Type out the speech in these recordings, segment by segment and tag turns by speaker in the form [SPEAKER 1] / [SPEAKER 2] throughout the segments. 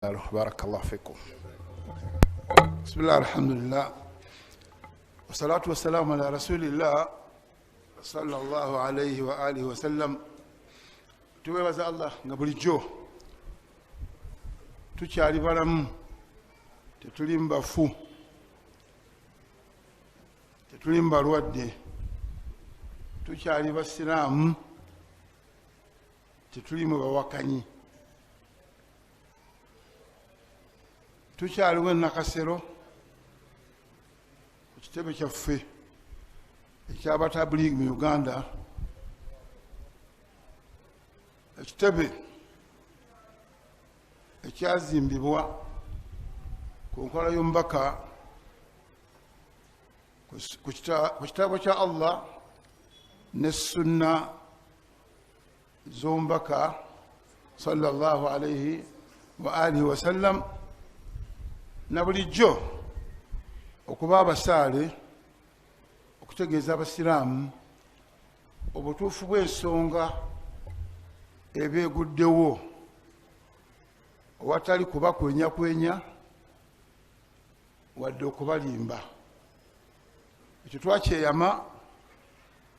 [SPEAKER 1] بارك الله فيكم. بسم الله الحمد لله والصلاة والسلام على رسول الله صلى الله عليه وآله وسلم. tuwebaza Allah nga bulijjo tukyali balamu, tetuli mbafu, tetuli mbalwadde, tukyali basiraamu, tetuli mu bawakanyi, tukyaliwo nakasero ku kitebe kyaffe ekyabatabuliigi mu Uganda. Ekitebe ekyazimbibwa ku nkola y'omubaka ku kitabo kya Allah ne sunna z'omubaka sallallahu alayhi wa alihi wa sallam, na bulijjo okuba abasaale okutegeeza abasiraamu obutuufu bw'ensonga ebeeguddewo owatali kubakwenyakwenya wadde okubalimba. Ekyo twakyeyama,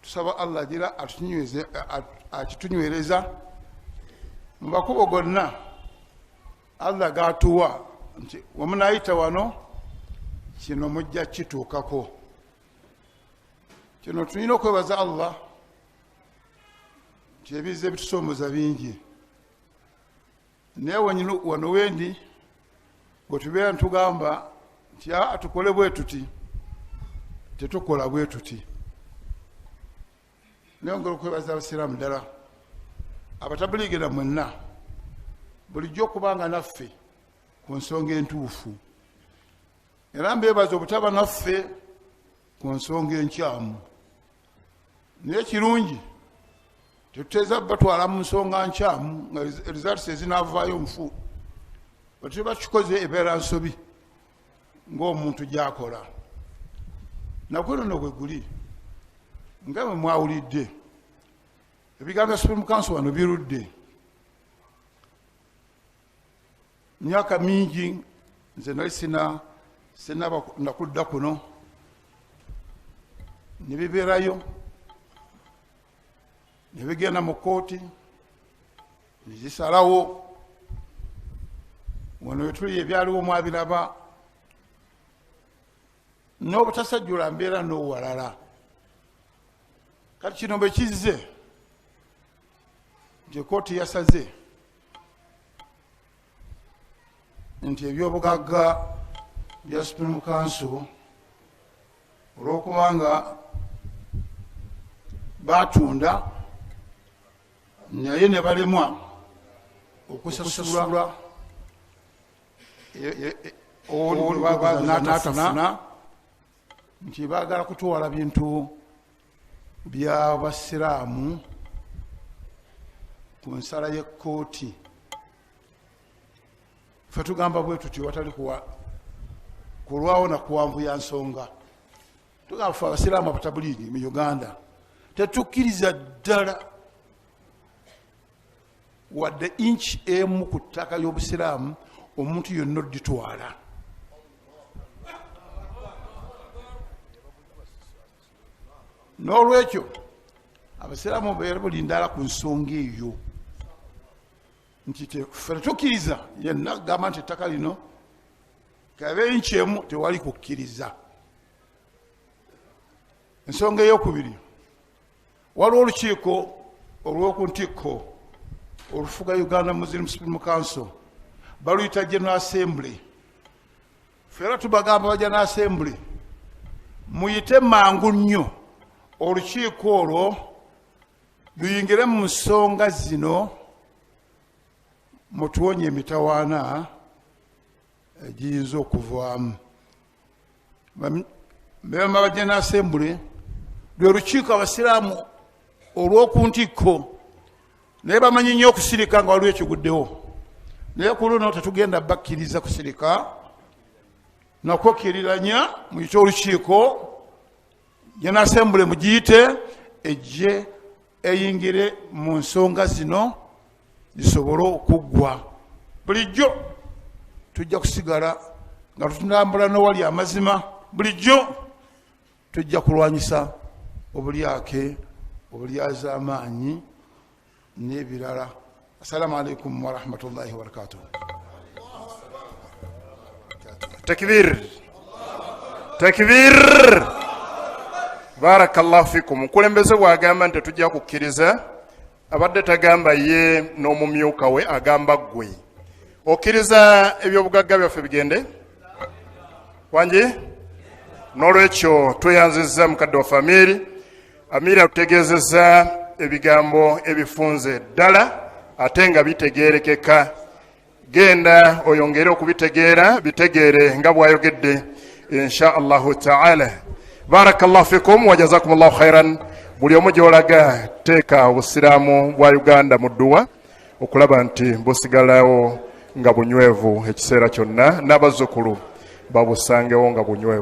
[SPEAKER 1] tusaba Allah agira akitunywereza mu makubo gonna Allah gatuwa nti wamunayita wano kino mujja kituukako. Kino tulina okwebaza Allah nti ebiza ebitusomooza bingi, naye wano wendi bwe tubeera ntugamba nti tukole bwe tuti, tetukola bwe tuti. Nayongera okwebaza abasiraamu ddala abatabuliigera mwenna bulijjo okubanga naffe ku nsonga entuufu, era mbeebaza obutaba naffe ku nsonga enkyamu. Naye kirungi tetuteeza batwala mu nsonga nkyamu nga results ezinaavaayo omufu bwe tuba tukikoze ebeera nsobi ng'omuntu gy'akola. Nakuno no bwe guli nga bwe mwawulidde ebigambo bya Supreme Council wano birudde. Myaka mingi nze nali sinaba nakudda kuno, ne bibeerayo ne bigenda mu kooti ne zisalawo. Wano we tuli ebyaliwo mwabiraba, n'obutasajjula mbeera n'owalala. Kati kino bwe kizze nti kooti yasaze nti ebyobugagga bya Supreme Council olw'okubanga batunda naye ne balemwa okusasula n'atafuna, nti baagala kutwala bintu by'abasiraamu ku nsala y'ekkooti. Ffe tugamba bwe tuti watali kulwawo na kuwanvuya nsonga. Tugamba ffe abasiraamu abatabuliigi mu Uganda tetukkiriza ddala wadde inch emu ku ttaka y'obusiraamu omuntu yonna odditwala. N'olwekyo abasiraamu beera bulindala ku nsonga eyo, nti ffe tetukkiriza yenna gamba nti ettaka lino kabe inch emu, tewali kukkiriza. Ensonga ey'okubiri, waliwo olukiiko olw'oku ntikko olufuga Uganda Muslim Supreme Council, baluyita General Assembly. Ffe era tubagamba ba General Assembly muyite mangu nnyo olukiiko olwo luyingire mu nsonga zino, mutuwonye emitawaana egiyinza okuvaamu. Bemba ba General Assembly lwe lukiiko abasiraamu olw'oku ntikko, naye bamanyi nnyo okusirika nga waliwo ekiguddewo. Naye ku luno tetugenda bakkiriza kusirika nakwokiriranya, muyite olukiiko General Assembly mugiyite ejje eyingire mu nsonga zino zisobole okuggwa. Bulijjo tujja kusigala nga tutambula n'owali amazima. Bulijjo tujja kulwanyisa obulyake, obulyazamaanyi n'ebirala. Assalamu alaikum wa rahmatullahi wa barakatuh.
[SPEAKER 2] Takbir, takbir. Barakallahu fikum. Mukulembeze bw'agamba nti tujja kukkiriza, abadde tagamba ye n'omumyuka we, agamba ggwe. Okkiriza ebyobugagga byaffe bigende wangi? N'olwekyo tweyanzizza mukadde wa famiri. Amiri atutegeezezza ebigambo ebifunze ddala ate nga bitegeerekeka. Genda oyongere okubitegeera, bitegeere nga bw'ayogedde insha Allahu ta'ala. Barakallahu fikum wa jazakumullahu khairan. Buli omu gy'olaga teeka obusiraamu bwa Uganda mu dduwa okulaba nti busigalawo nga bunywevu ekiseera kyonna, n'abazzukulu babusangewo nga bunywevu.